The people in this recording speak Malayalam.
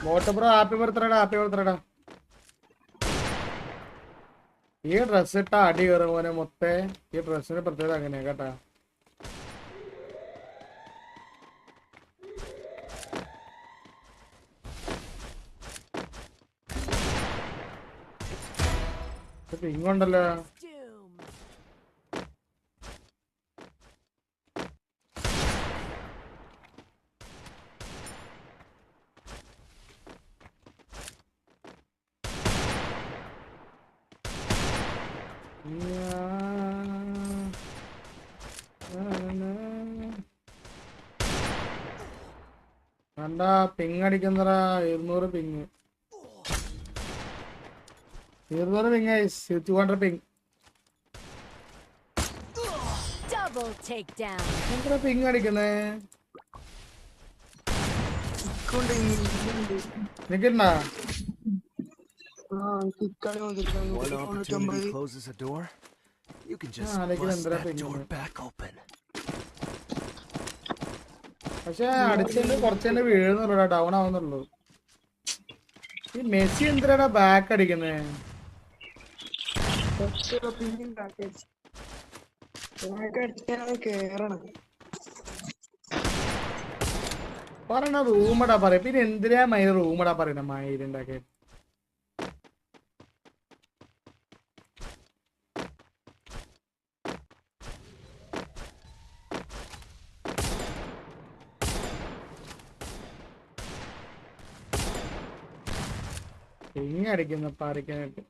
Boat bro happy ബർത്ത്ഡേടാ. ഈ ഡ്രസ് ഇട്ടാ അടി കയറും മോനെ മൊത്തേ. ഈ ഡ്രസ്സിന് പ്രത്യേകത അങ്ങനെയാ കേട്ടാ. ഇങ്ങോണ്ടല്ലോ കണ്ടാ പിങ് അടിക്കുന്നതാ. 200 പിങ്. 200 ping 200 ping. എന്താ പിങ് അടിക്കുന്നേ? നിക്കണ്ടാ പക്ഷെ അടിച്ചതിന് കുറച്ചെന്നെ വീഴുന്നുള്ളൂ. ഡൗൺ ആവുന്നുള്ളൂ. ഈ മെസ്സി എന്തിനാ ബാക്ക് അടിക്കുന്നേ? പറയണ റൂമടാ പറയാ. പിന്നെ എന്തിനാ മയില് റൂമടാ പറയണ മയിലുണ്ടാക്കി. പിങ് അടിക്കുന്ന പാറിക്കാനായിട്ട്.